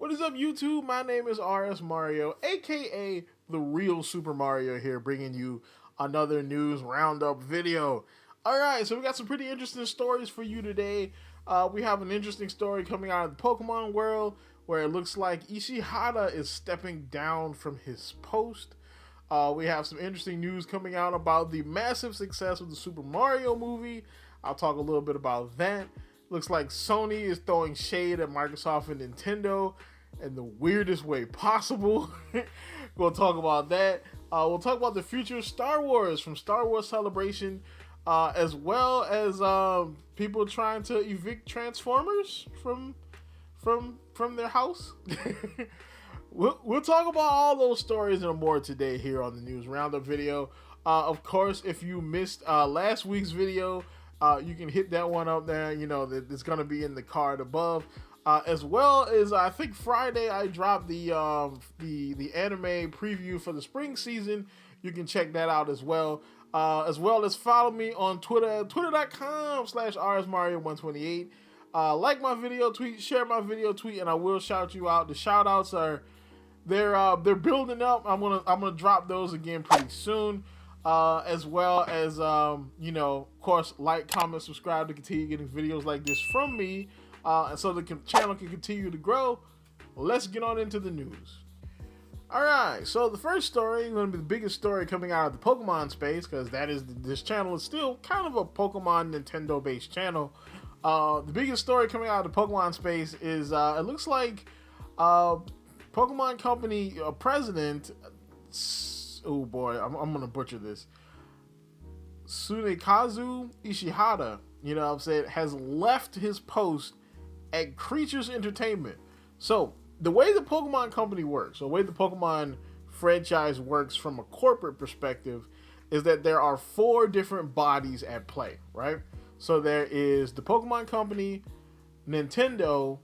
What is up, YouTube? My name is RSMario, aka the real Super Mario here, bringing you another news roundup video. Alright, so we got some pretty interesting stories for you today. We have an interesting story coming out of the Pokemon world where it looks like Ishihara is stepping down from his post. We have some interesting news coming out about the massive success of the Super Mario movie. I'll talk a little bit about that. Looks like Sony is throwing shade at Microsoft and Nintendo in the weirdest way possible. We'll talk about that. We'll talk about the future of Star Wars from Star Wars Celebration, as well as people trying to evict Transformers from their house. We'll talk about all those stories and more today here on the News Roundup video. Of course, if you missed last week's video, you can hit that one up there. You know that it's going to be in the card above. As well as I think Friday I dropped the anime preview for the spring season. You can check that out as well. As well as follow me on Twitter, twitter.com/rsmario128. Like my video, tweet, share my video, tweet, and I will shout you out. The shout outs are they're building up. I'm gonna drop those again pretty soon. As well as you know, of course, like, comment, subscribe to continue getting videos like this from me, and so the channel can continue to grow. Let's get on into the news. Alright, so the first story is going to be the biggest story coming out of the Pokemon space, because this channel is still kind of a Pokemon Nintendo based channel. The biggest story coming out of the Pokemon space is it looks like Pokemon Company president, oh boy, I'm gonna butcher this, Sunekazu Ishihara, you know what I'm saying, has left his post at Creatures Entertainment. So the way the Pokemon Company works, the way the Pokemon franchise works from a corporate perspective, is that there are 4 different bodies at play, right? So there is the Pokemon Company, Nintendo,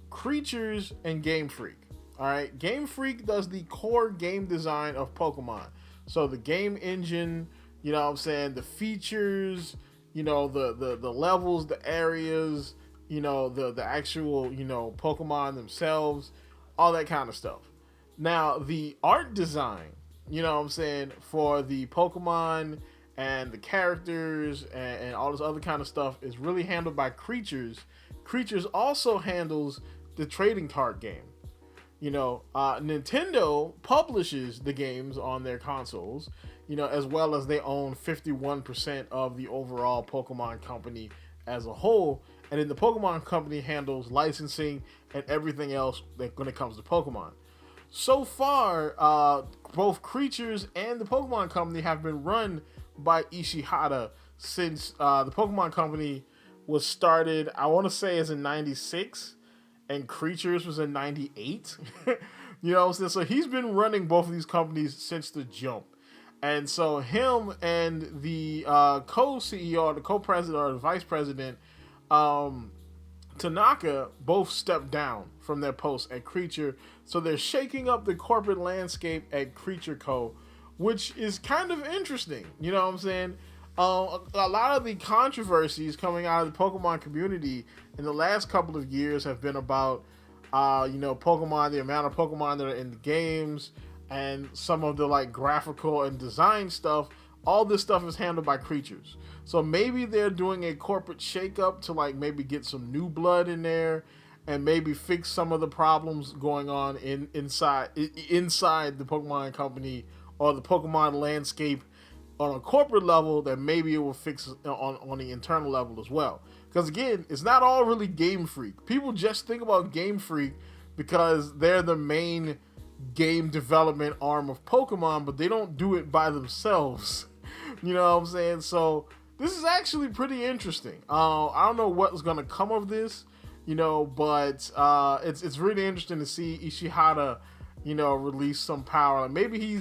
Creatures, and Game Freak. Alright, Game Freak does the core game design of Pokemon. So the game engine, you know what I'm saying, the features, you know, the levels, the areas, you know, the actual, you know, Pokemon themselves, all that kind of stuff. Now, the art design, you know what I'm saying, for the Pokemon and the characters and all this other kind of stuff is really handled by Creatures. Creatures also handles the trading card game. You know, Nintendo publishes the games on their consoles, you know, as well as they own 51% of the overall Pokemon Company as a whole. And then the Pokemon Company handles licensing and everything else when it comes to Pokemon. So far, both Creatures and the Pokemon Company have been run by Ishihara since the Pokemon Company was started, I want to say, as in 96. And Creatures was in 98. You know what I'm saying? So he's been running both of these companies since the jump. And so him and the co-CEO, or the co-president, or the vice president, Tanaka, both stepped down from their post at Creature. So they're shaking up the corporate landscape at Creature Co., which is kind of interesting. You know what I'm saying? A lot of the controversies coming out of the Pokemon community in the last couple of years have been about, you know, Pokemon, the amount of Pokemon that are in the games, and some of the like graphical and design stuff. All this stuff is handled by Creatures. So maybe they're doing a corporate shakeup to like maybe get some new blood in there and maybe fix some of the problems going on inside the Pokemon Company or the Pokemon landscape on a corporate level, that maybe it will fix on the internal level as well. Because again, it's not all really Game Freak. People just think about Game Freak because they're the main game development arm of Pokemon, but they don't do it by themselves. You know what I'm saying? So this is actually pretty interesting. I don't know what's going to come of this, you know, but it's really interesting to see Ishihara, you know, release some power. Like maybe he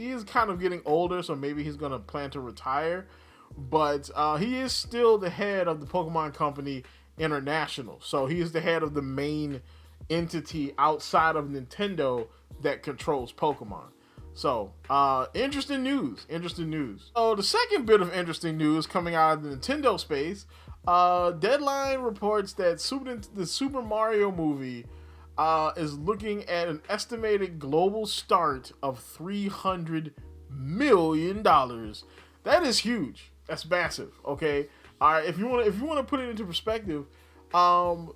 is kind of getting older, so maybe he's gonna plan to retire. But he is still the head of the Pokemon Company International. So he is the head of the main entity outside of Nintendo that controls Pokemon. So interesting news. So the second bit of interesting news coming out of the Nintendo space, Deadline reports that the Super Mario movie is looking at an estimated global start of $300 million. That is huge. That's massive. Okay. All right. If you want to put it into perspective, the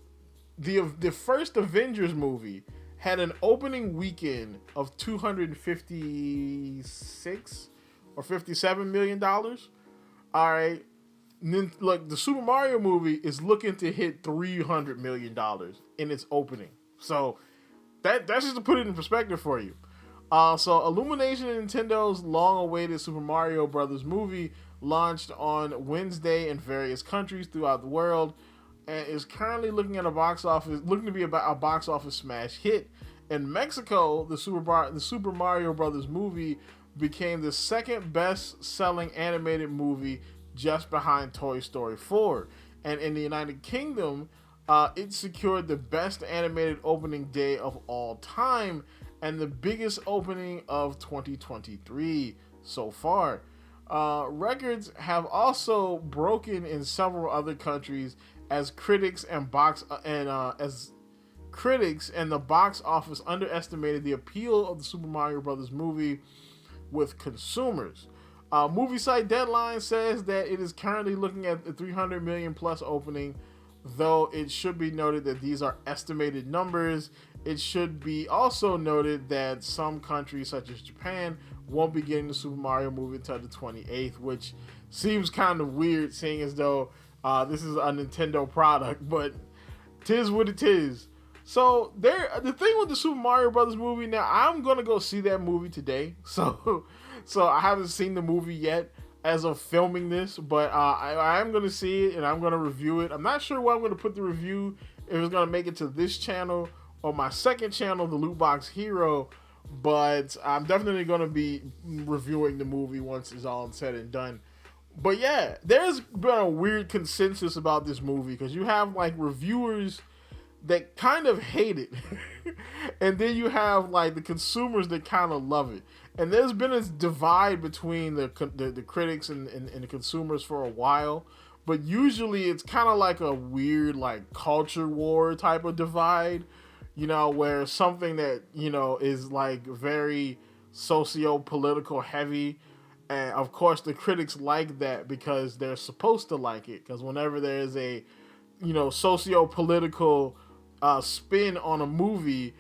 first Avengers movie had an opening weekend of $256 or $57 million. All right. And then, look, the Super Mario movie is looking to hit $300 million in its opening. So that's just to put it in perspective for you. So Illumination and Nintendo's long-awaited Super Mario Brothers movie launched on Wednesday in various countries throughout the world, and is currently looking to be about a box office smash hit. In Mexico, the Super Mario Brothers movie became the second best-selling animated movie, just behind Toy Story 4. And in the United Kingdom, it secured the best animated opening day of all time and the biggest opening of 2023 so far. Records have also broken in several other countries as critics and the box office underestimated the appeal of the Super Mario Brothers movie with consumers. Movie site Deadline says that it is currently looking at the 300 million plus opening, though it should be noted that these are estimated numbers. It should be also noted that some countries, such as Japan, won't be getting the Super Mario movie until the 28th, which seems kind of weird, seeing as though this is a Nintendo product, but 'tis what it is. So the thing with the Super Mario Brothers movie, now I'm gonna go see that movie today. So I haven't seen the movie yet as of filming this, but I am gonna see it and I'm gonna review it. I'm not sure where I'm gonna put the review, if it's gonna make it to this channel or my second channel, the Loot Box Hero. But I'm definitely gonna be reviewing the movie once it's all said and done. But yeah, there's been a weird consensus about this movie because you have like reviewers that kind of hate it, and then you have like the consumers that kind of love it. And there's been a divide between the critics and the consumers for a while, but usually it's kind of like a weird like culture war type of divide, where something that is like very socio-political heavy. And of course the critics like that because they're supposed to like it, because whenever there's a socio-political spin on a movie,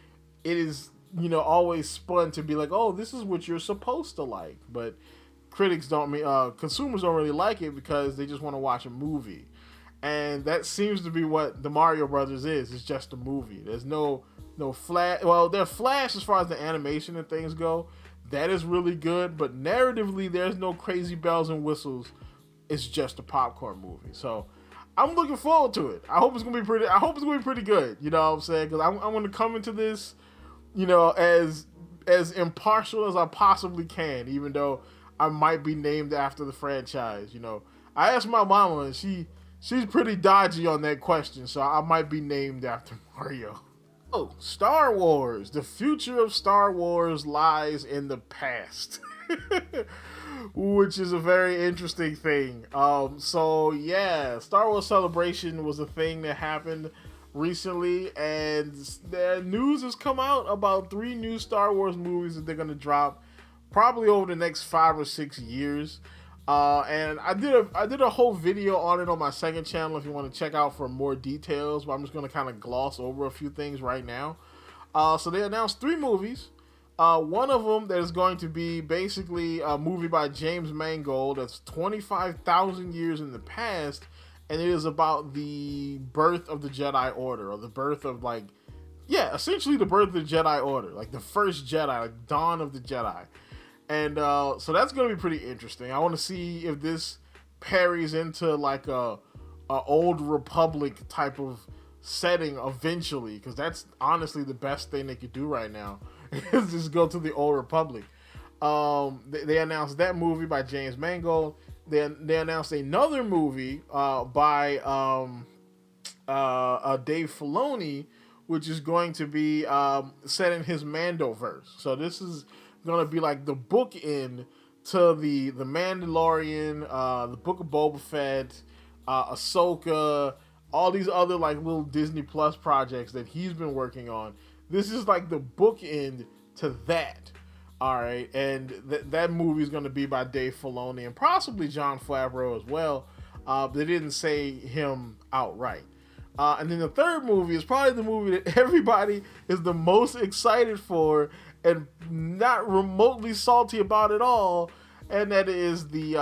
it is always spun to be like, oh, this is what you're supposed to like. But consumers don't really like it because they just want to watch a movie. And that seems to be what the Mario Brothers is. It's just a movie. There's no flash. Well, they're flash as far as the animation and things go. That is really good, but narratively there's no crazy bells and whistles. It's just a popcorn movie. So I'm looking forward to it. I hope it's gonna be pretty good. You know what I'm saying? Because I'm gonna come into this, as impartial as I possibly can, even though I might be named after the franchise. I asked my mama, and she's pretty dodgy on that question, so I might be named after Mario. Oh, Star Wars. The future of Star Wars lies in the past. Which is a very interesting thing. So yeah, Star Wars Celebration was a thing that happened recently, and the news has come out about 3 new Star Wars movies that they're gonna drop probably over the next 5 or 6 years. And I did a whole video on it on my second channel if you want to check out for more details, but I'm just gonna kind of gloss over a few things right now. So they announced 3 movies. One of them that is going to be basically a movie by James Mangold that's 25,000 years in the past, and it is about the birth of the Jedi Order, or the birth of essentially the birth of the Jedi Order, like the first Jedi, like dawn of the Jedi. And so that's going to be pretty interesting. I want to see if this parries into like a old Republic type of setting eventually, because that's honestly the best thing they could do right now. Just go to the old Republic. They announced that movie by James Mangold. They announced another movie by Dave Filoni, which is going to be set in his Mandoverse. So this is going to be like the bookend to the Mandalorian, the Book of Boba Fett, Ahsoka, all these other like little Disney Plus projects that he's been working on. this is like the bookend to that. All right, and that movie is going to be by Dave Filoni and possibly Jon Favreau as well. They didn't say him outright. And then the third movie is probably the movie that everybody is the most excited for and not remotely salty about at all, and that is the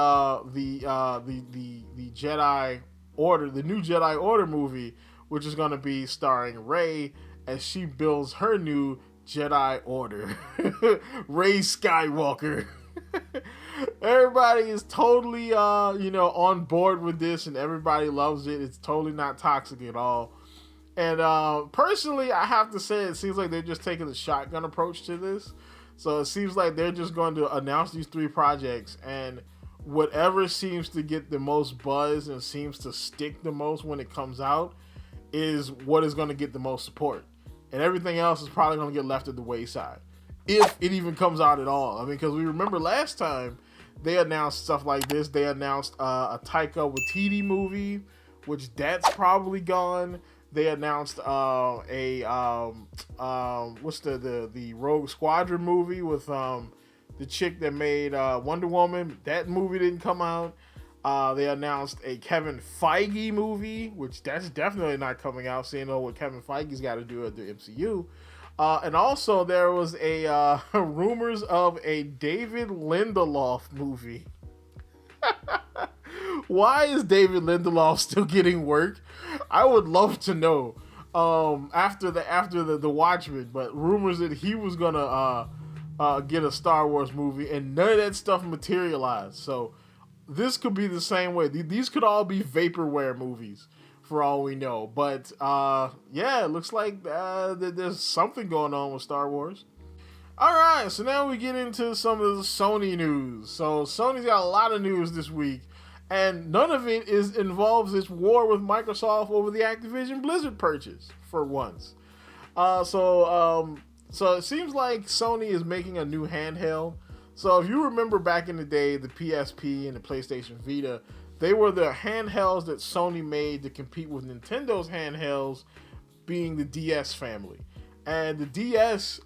Jedi Order, the new Jedi Order movie, which is going to be starring Rey as she builds her new Jedi Order, Rey Skywalker. Everybody is totally on board with this, and everybody loves it. It's totally not toxic at all. And personally, I have to say, it seems like they're just taking the shotgun approach to this. So it seems like they're just going to announce these 3 projects, and whatever seems to get the most buzz and seems to stick the most when it comes out is what is going to get the most support. And everything else is probably going to get left at the wayside, if it even comes out at all. I mean, because we remember last time they announced stuff like this. They announced a Taika Waititi movie, which that's probably gone. They announced what's the Rogue Squadron movie with the chick that made Wonder Woman. That movie didn't come out. They announced a Kevin Feige movie, which that's definitely not coming out, seeing what Kevin Feige's got to do at the MCU. And also there was a rumors of a David Lindelof movie. Why is David Lindelof still getting work? I would love to know. After the Watchmen, but rumors that he was gonna get a Star Wars movie, and none of that stuff materialized. So this could be the same way. These could all be vaporware movies, for all we know. But yeah, it looks like there's something going on with Star Wars. All right, so now we get into some of the Sony news. So Sony's got a lot of news this week, and none of it involves this war with Microsoft over the Activision Blizzard purchase for once. So it seems like Sony is making a new handheld. So if you remember back in the day, the PSP and the PlayStation Vita, they were the handhelds that Sony made to compete with Nintendo's handhelds, being the DS family. And the DS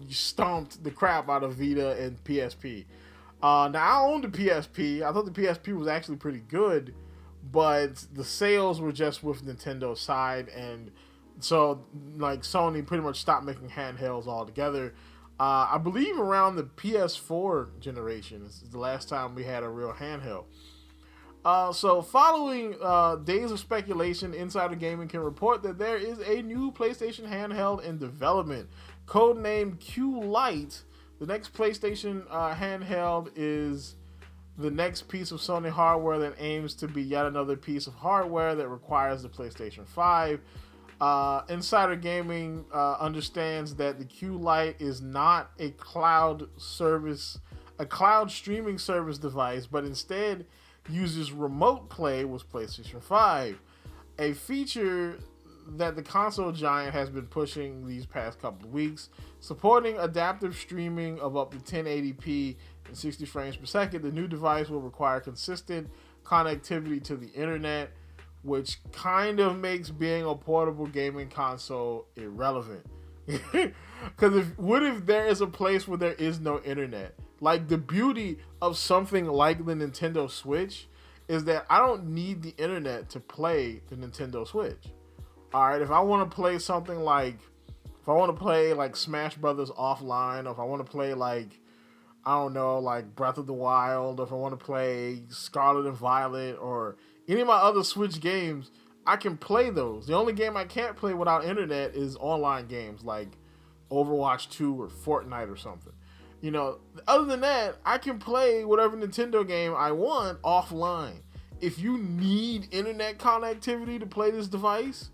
stomped the crap out of Vita and PSP. Now, I owned the PSP. I thought the PSP was actually pretty good, but the sales were just with Nintendo's side, and so like Sony pretty much stopped making handhelds altogether. I believe around the PS4 generation is the last time we had a real handheld. So following days of speculation, Insider Gaming can report that there is a new PlayStation handheld in development, codenamed Q Lite. The next PlayStation handheld is the next piece of Sony hardware that aims to be yet another piece of hardware that requires the PlayStation 5. Insider Gaming understands that the Q Lite is not a cloud streaming service device, but instead uses remote play with PlayStation 5, a feature that the console giant has been pushing these past couple of weeks. Supporting adaptive streaming of up to 1080p and 60 frames per second, the new device will require consistent connectivity to the internet, which kind of makes being a portable gaming console irrelevant. Because what if there is a place where there is no internet? Like, the beauty of something like the Nintendo Switch is that I don't need the internet to play the Nintendo Switch. Alright, if I want to play something like, if I want to play like Smash Brothers offline, or if I want to play like, I don't know, like Breath of the Wild, or if I want to play Scarlet and Violet, or any of my other Switch games, I can play those. The only game I can't play without internet is online games like Overwatch 2 or Fortnite or something. You know, other than that, I can play whatever Nintendo game I want offline. If you need internet connectivity to play this device,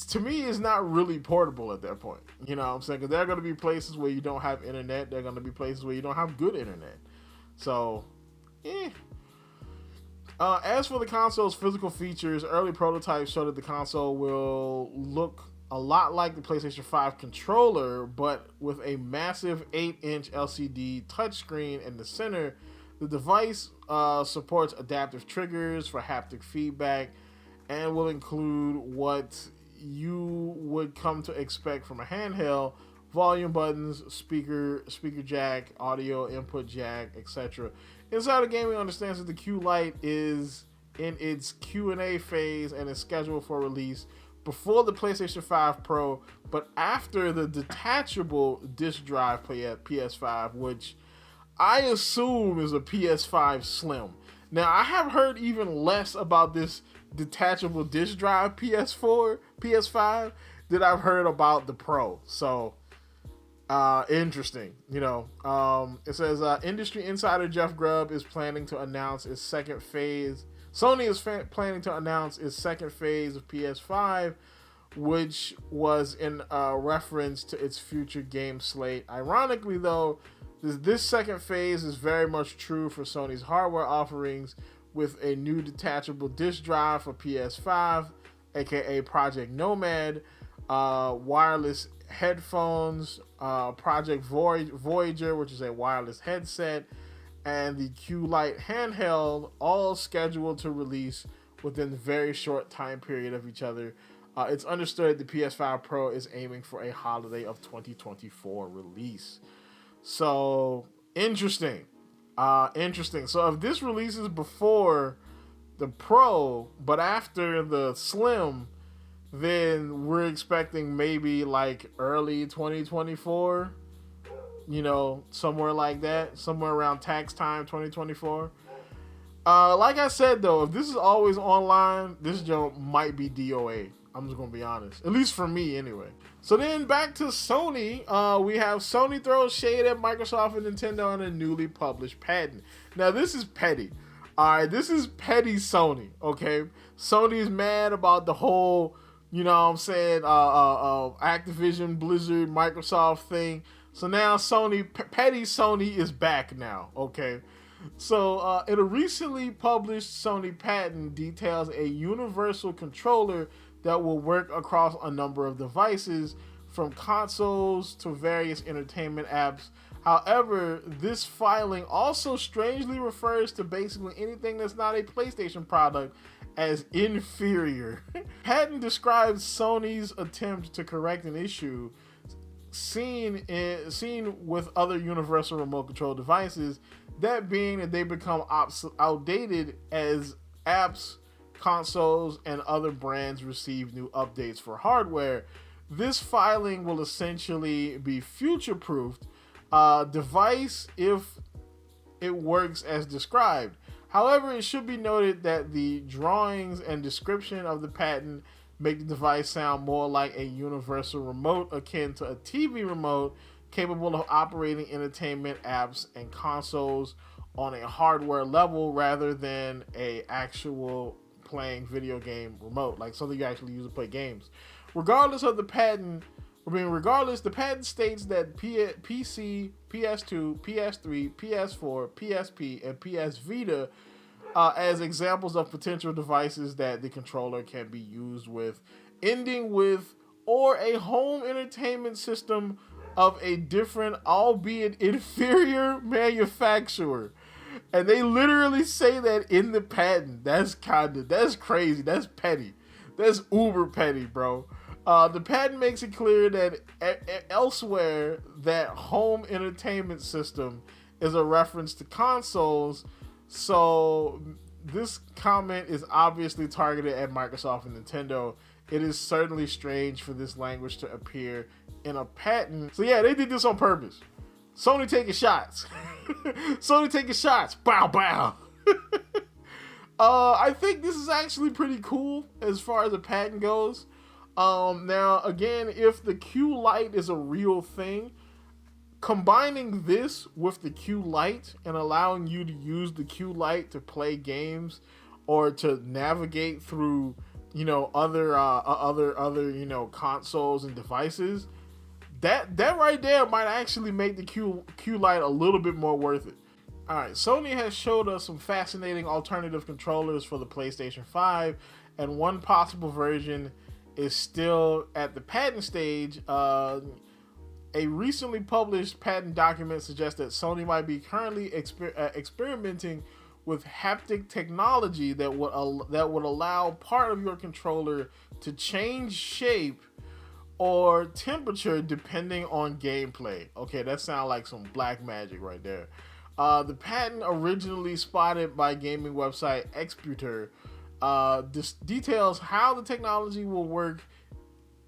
to me, it's not really portable at that point. You know what I'm saying? Because there are going to be places where you don't have internet. There are going to be places where you don't have good internet. So, as for the console's physical features, early prototypes show that the console will look a lot like the PlayStation 5 controller, but with a massive 8-inch LCD touchscreen in the center. The device supports adaptive triggers for haptic feedback and will include what you would come to expect from a handheld: volume buttons, speaker jack, audio input jack, etc. Insider Gaming understands that the Q Lite is in its Q&A phase and is scheduled for release before the PlayStation 5 Pro, but after the detachable disc drive PS5, which I assume is a PS5 Slim. Now, I have heard even less about this detachable disc drive PS5 than I've heard about the Pro. So, interesting. It says industry insider Jeff Grubb is planning to announce its second phase. Sony is planning to announce its second phase of PS5, which was in reference to its future game slate. Ironically, though, this second phase is very much true for Sony's hardware offerings, with a new detachable disc drive for PS5, aka Project Nomad, wireless headphones, Project Voyager, which is a wireless headset, and the Q Lite handheld, all scheduled to release within a very short time period of each other. It's understood the PS5 Pro is aiming for a holiday of 2024 release. So, interesting. So if this releases before the Pro, but after the Slim, then we're expecting maybe like early 2024, somewhere like that, somewhere around tax time 2024. Like I said, though, if this is always online, this joke might be DOA. I'm just gonna be honest, at least for me anyway. So then back to Sony, we have Sony throws shade at Microsoft and Nintendo on a newly published patent. Now this is petty. All right, this is petty Sony. Okay, Sony's mad about the whole, Activision, Blizzard, Microsoft thing. So now petty Sony is back now. Okay. So in a recently published Sony patent details a universal controller that will work across a number of devices, from consoles to various entertainment apps. However, this filing also strangely refers to basically anything that's not a PlayStation product as inferior. Patent describes Sony's attempt to correct an issue seen with other universal remote control devices, that being that they become outdated as apps, consoles, and other brands receive new updates for hardware. This filing will essentially be future-proofed device if it works as described. However, it should be noted that the drawings and description of the patent make the device sound more like a universal remote akin to a TV remote, capable of operating entertainment apps and consoles on a hardware level rather than a actual playing video game remote, like something you actually use to play games. Regardless, the patent states that PC, PS2, PS3, PS4, PSP, and PS Vita as examples of potential devices that the controller can be used with, ending with or a home entertainment system of a different, albeit inferior manufacturer. And they literally say that in the patent. That's crazy. That's petty. That's uber petty, bro. The patent makes it clear that elsewhere that home entertainment system is a reference to consoles. So this comment is obviously targeted at Microsoft and Nintendo. It is certainly strange for this language to appear in a patent. So yeah, they did this on purpose. Sony taking shots. Sony taking shots. Bow, bow. I think this is actually pretty cool as far as the patent goes. Now, again, if the Q Lite is a real thing, combining this with the Q Lite and allowing you to use the Q Lite to play games or to navigate through, other consoles and devices, that right there might actually make the Q Lite a little bit more worth it. Alright, Sony has showed us some fascinating alternative controllers for the PlayStation 5, and one possible version is still at the patent stage. A recently published patent document suggests that Sony might be currently experimenting with haptic technology that would allow part of your controller to change shape or temperature depending on gameplay. Okay, that sounds like some black magic right there. The patent, originally spotted by gaming website Exputer, details how the technology will work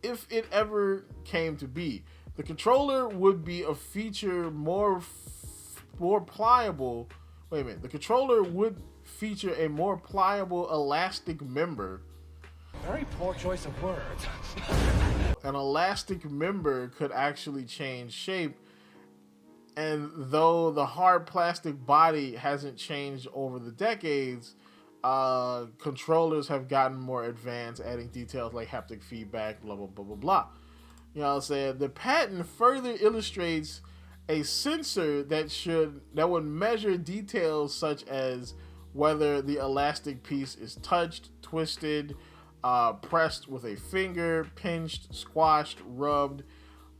if it ever came to be. The controller would be a feature more pliable. Wait a minute. The controller would feature a more pliable elastic member. Very poor choice of words. An elastic member could actually change shape, and though the hard plastic body hasn't changed over the decades, controllers have gotten more advanced, adding details like haptic feedback, blah, blah, blah, blah, blah. You know what I'm saying? The patent further illustrates a sensor that would measure details such as whether the elastic piece is touched, twisted, pressed with a finger, pinched, squashed, rubbed.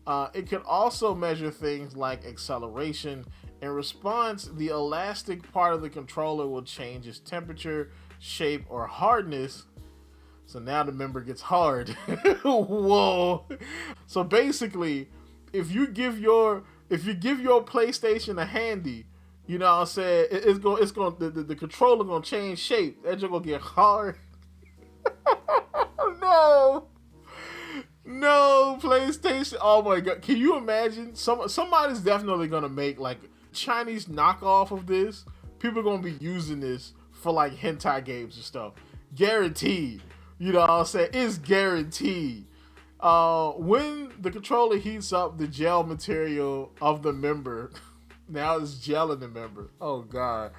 It could also measure things like acceleration. In response, the elastic part of the controller will change its temperature, shape, or hardness. So now the member gets hard. Whoa. So basically, if you give your PlayStation a handy, you know what I'm saying, the controller gonna change shape. That just gonna get hard. No, PlayStation. Oh my god. Can you imagine? Somebody's definitely gonna make like Chinese knockoff of this. People are gonna be using this for like hentai games and stuff. Guaranteed. You know what I'm saying? It's guaranteed. When the controller heats up, the gel material of the member, now it's gel in the member. Oh god.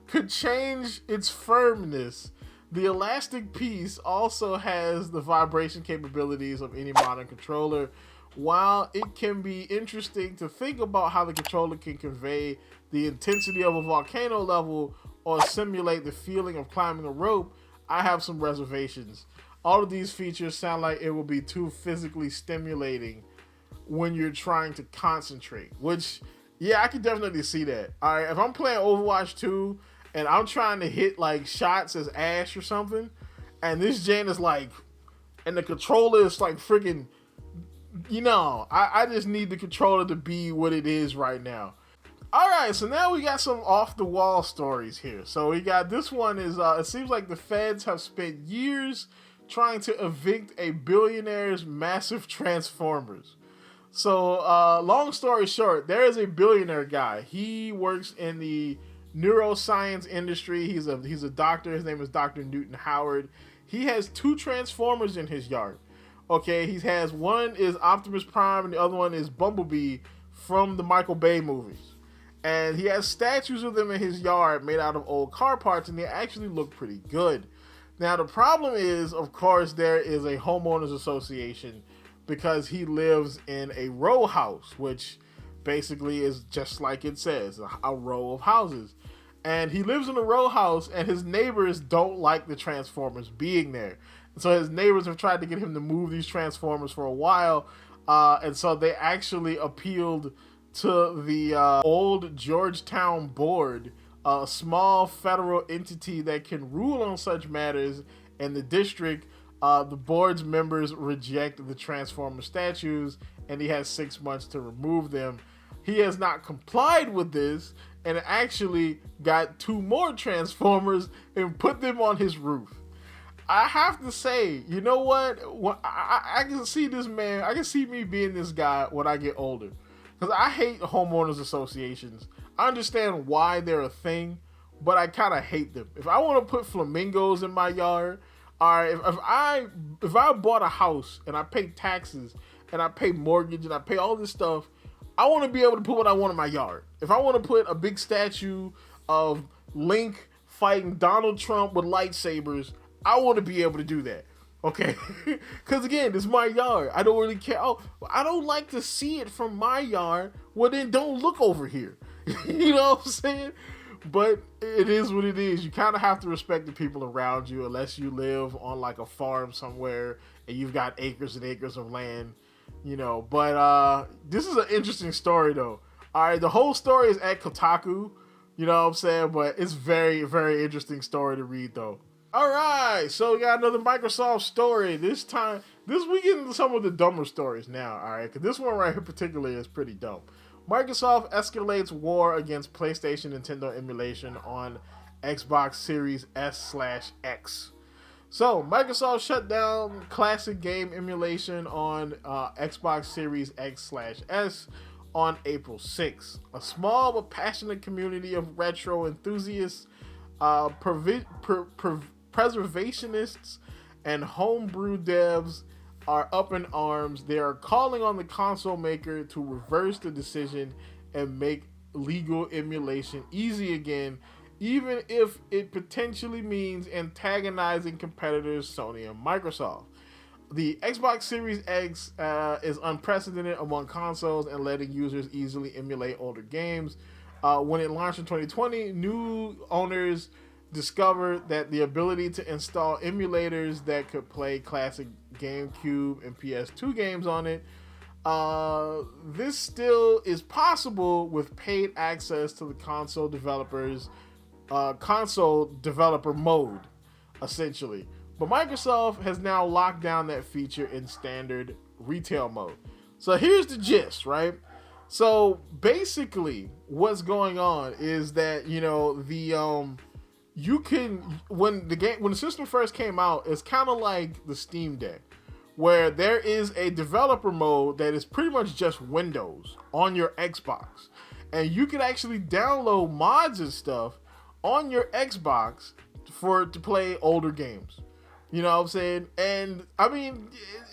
Could change its firmness. The elastic piece also has the vibration capabilities of any modern controller. While it can be interesting to think about how the controller can convey the intensity of a volcano level or simulate the feeling of climbing a rope, I have some reservations. All of these features sound like it will be too physically stimulating when you're trying to concentrate, which, yeah, I can definitely see that. All right, if I'm playing Overwatch 2 and I'm trying to hit like shots as Ash or something, and this gen is like, and the controller is like freaking, you know, I just need the controller to be what it is right now. All right, so now we got some off the wall stories here. So we got this one is, it seems like the feds have spent years trying to evict a billionaire's massive Transformers. So long story short, there is a billionaire guy. He works in the neuroscience industry. He's a doctor. His name is Dr. Newton Howard. He has 2 Transformers in his yard. Okay, he has one is Optimus Prime and the other one is Bumblebee from the Michael Bay movies. And he has statues of them in his yard made out of old car parts, and they actually look pretty good. Now, the problem is, of course, there is a homeowners association because he lives in a row house, which basically is just like it says, a row of houses. And he lives in a row house, and his neighbors don't like the Transformers being there. So his neighbors have tried to get him to move these Transformers for a while, and so they actually appealed to the old Georgetown board, a small federal entity that can rule on such matters. In the district, the board's members reject the Transformer statues, and he has 6 months to remove them. He has not complied with this and actually got 2 more Transformers and put them on his roof. I have to say, you know what? I can see this man, I can see me being this guy when I get older. Because I hate homeowners associations. I understand why they're a thing, but I kind of hate them. If I want to put flamingos in my yard, all right, if I bought a house and I pay taxes and I pay mortgage and I pay all this stuff, I want to be able to put what I want in my yard. If I want to put a big statue of Link fighting Donald Trump with lightsabers, I want to be able to do that. Okay? Because again, this is my yard. I don't really care. Oh, I don't like to see it from my yard. Well, then don't look over here. You know what I'm saying? But it is what it is. You kind of have to respect the people around you unless you live on like a farm somewhere and you've got acres and acres of land, you know. But this is an interesting story though. All right, the whole story is at Kotaku. You know what I'm saying? But it's very, very interesting story to read, though. All right, so we got another Microsoft story. This we get into some of the dumber stories now, all right? Because this one right here particularly is pretty dumb. Microsoft escalates war against PlayStation Nintendo emulation on Xbox Series S/X. So, Microsoft shut down classic game emulation on Xbox Series X/S on April 6th. A small but passionate community of retro enthusiasts, preservationists, and homebrew devs are up in arms. They are calling on the console maker to reverse the decision and make legal emulation easy again, even if it potentially means antagonizing competitors Sony and Microsoft. The Xbox Series X is unprecedented among consoles and letting users easily emulate older games. When it launched in 2020, new owners discovered that the ability to install emulators that could play classic GameCube and PS2 games on it, this still is possible with paid access to the console developer mode, essentially. But Microsoft has now locked down that feature in standard retail mode. So here's the gist, right? So basically, what's going on is that you can when the system first came out, it's kind of like the Steam Deck, where there is a developer mode that is pretty much just Windows on your Xbox, and you can actually download mods and stuff on your Xbox to play older games. You know what I'm saying? And I mean,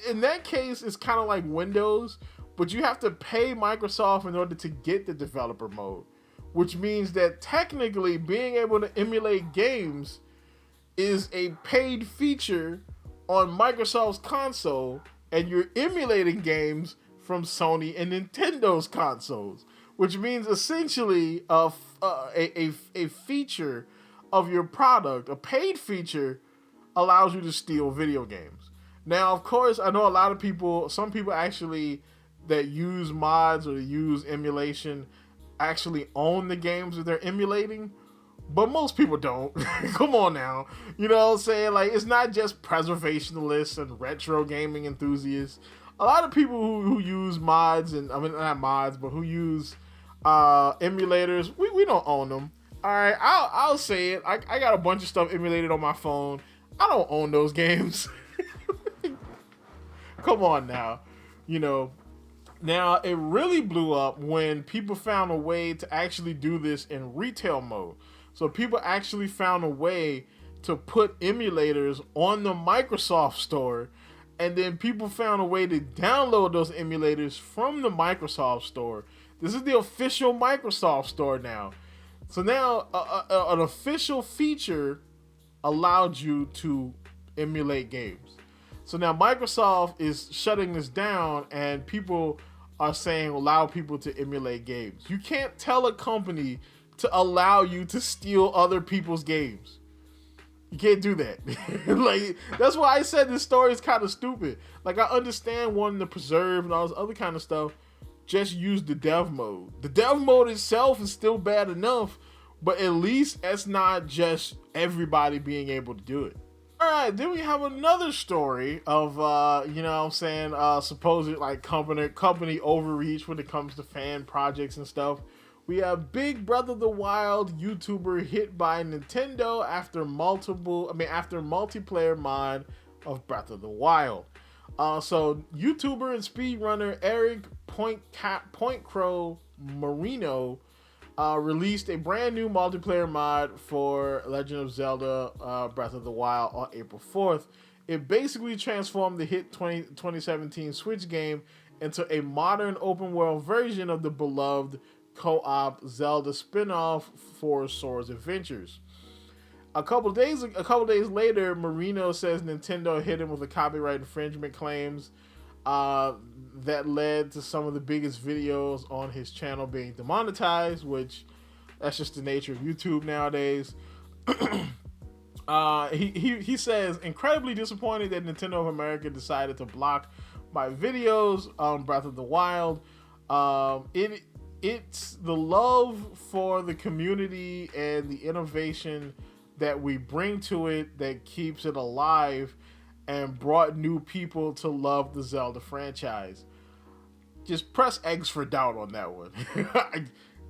in that case, it's kind of like Windows, but you have to pay Microsoft in order to get the developer mode, which means that technically being able to emulate games is a paid feature on Microsoft's console, and you're emulating games from Sony and Nintendo's consoles, which means essentially a feature of your product, a paid feature, allows you to steal video games. Now, of course, I know a lot of some people actually that use mods or use emulation actually own the games that they're emulating, but most people don't. Come on now. You know what I'm saying? Like, it's not just preservationists and retro gaming enthusiasts. A lot of people who use mods, and I mean, not mods, but who use emulators, we don't own them. All right, I'll say it. I got a bunch of stuff emulated on my phone. I don't own those games. Come on now. Now it really blew up when people found a way to actually do this in retail mode. So people actually found a way to put emulators on the Microsoft Store, and then people found a way to download those emulators from the Microsoft Store. This is the official Microsoft Store now. So now an official feature allowed you to emulate games. So now Microsoft is shutting this down, and people are saying allow people to emulate games. You can't tell a company to allow you to steal other people's games. You can't do that. Like, that's why I said this story is kind of stupid. Like, I understand wanting to preserve and all this other kind of stuff. Just use the dev mode. The dev mode itself is still bad enough, but at least that's not just everybody being able to do it. All right, then we have another story of, supposed like company overreach when it comes to fan projects and stuff. We have Big Brother the Wild YouTuber hit by Nintendo after multiplayer mod of Breath of the Wild. So YouTuber and speedrunner Eric Point Marino released a brand new multiplayer mod for Legend of Zelda Breath of the Wild on April 4th. It basically transformed the hit 2017 Switch game into a modern open world version of the beloved co-op Zelda spin-off for Sora's Adventures. A couple days later, Marino says Nintendo hit him with a copyright infringement claims that led to some of the biggest videos on his channel being demonetized, which that's just the nature of YouTube nowadays. He says, incredibly disappointed that Nintendo of America decided to block my videos on Breath of the Wild. it's the love for the community and the innovation that we bring to it that keeps it alive and brought new people to love the Zelda franchise. Just press X for doubt on that one.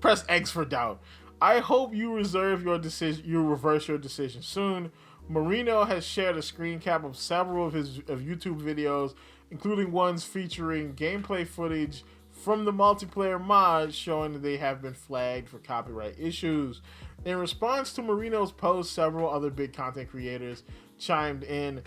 Press X for doubt. I hope you reserve your decision. You reverse your decision soon. Marino has shared a screen cap of several of his YouTube videos, including ones featuring gameplay footage from the multiplayer mod showing that they have been flagged for copyright issues. In response to Marino's post, several other big content creators chimed in.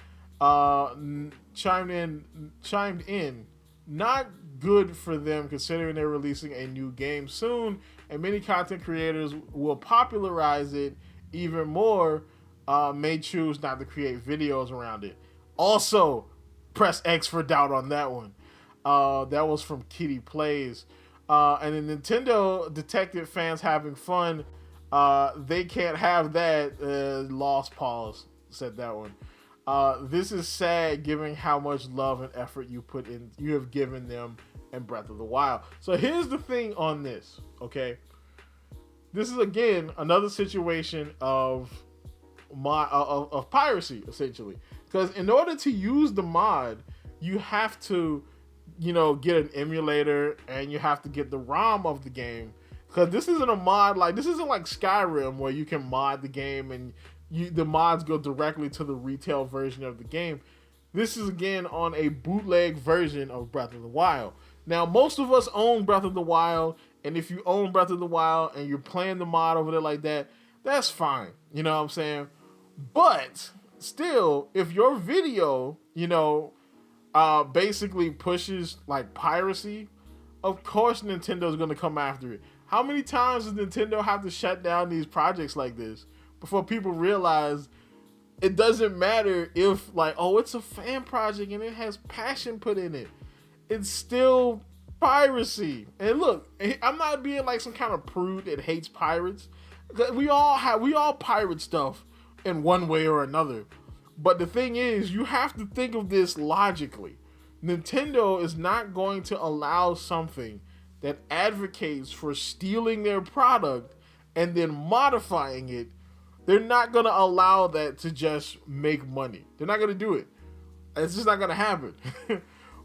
Not good for them considering they're releasing a new game soon, and many content creators will popularize it even more. May choose not to create videos around it. Also, press X for doubt on that one. That was from Kitty Plays. And then Nintendo detected fans having fun. They can't have that. Lost Pause said that one. This is sad given how much love and effort you have given them in Breath of the Wild. So here's the thing on this, okay? This is again another situation of piracy, essentially. Because in order to use the mod, you have to, get an emulator and you have to get the ROM of the game. Because this isn't a mod this isn't like Skyrim where you can mod the game and the mods go directly to the retail version of the game. This is again on a bootleg version of Breath of the Wild. Now, most of us own Breath of the Wild, and if you own Breath of the Wild and you're playing the mod over there like that, that's fine. You know what I'm saying? But still, if your video, basically pushes like piracy, of course Nintendo's going to come after it. How many times does Nintendo have to shut down these projects like this before people realize it doesn't matter if it's a fan project and it has passion put in it? It's still piracy. And look, I'm not being like some kind of prude that hates pirates. We all pirate stuff in one way or another. But the thing is, you have to think of this logically. Nintendo is not going to allow something that advocates for stealing their product and then modifying it. They're not going to allow that to just make money. They're not going to do it. It's just not going to happen.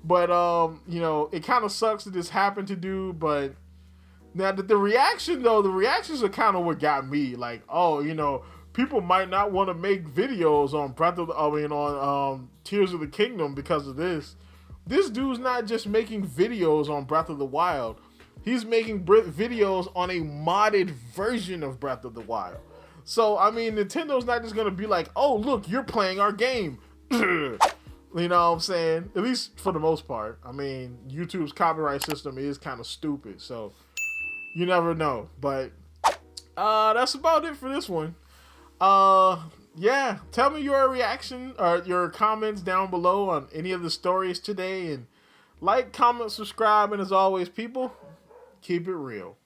But, it kind of sucks that this happened to do. But now the reactions are kind of what got me. Like, people might not want to make videos on on Tears of the Kingdom because of this. This dude's not just making videos on Breath of the Wild. He's making videos on a modded version of Breath of the Wild. So, Nintendo's not just going to be like, oh, look, you're playing our game. You know what I'm saying? At least for the most part. YouTube's copyright system is kind of stupid. So, you never know. But that's about it for this one. Yeah, tell me your reaction or your comments down below on any of the stories today. And like, comment, subscribe. And as always, people, keep it real.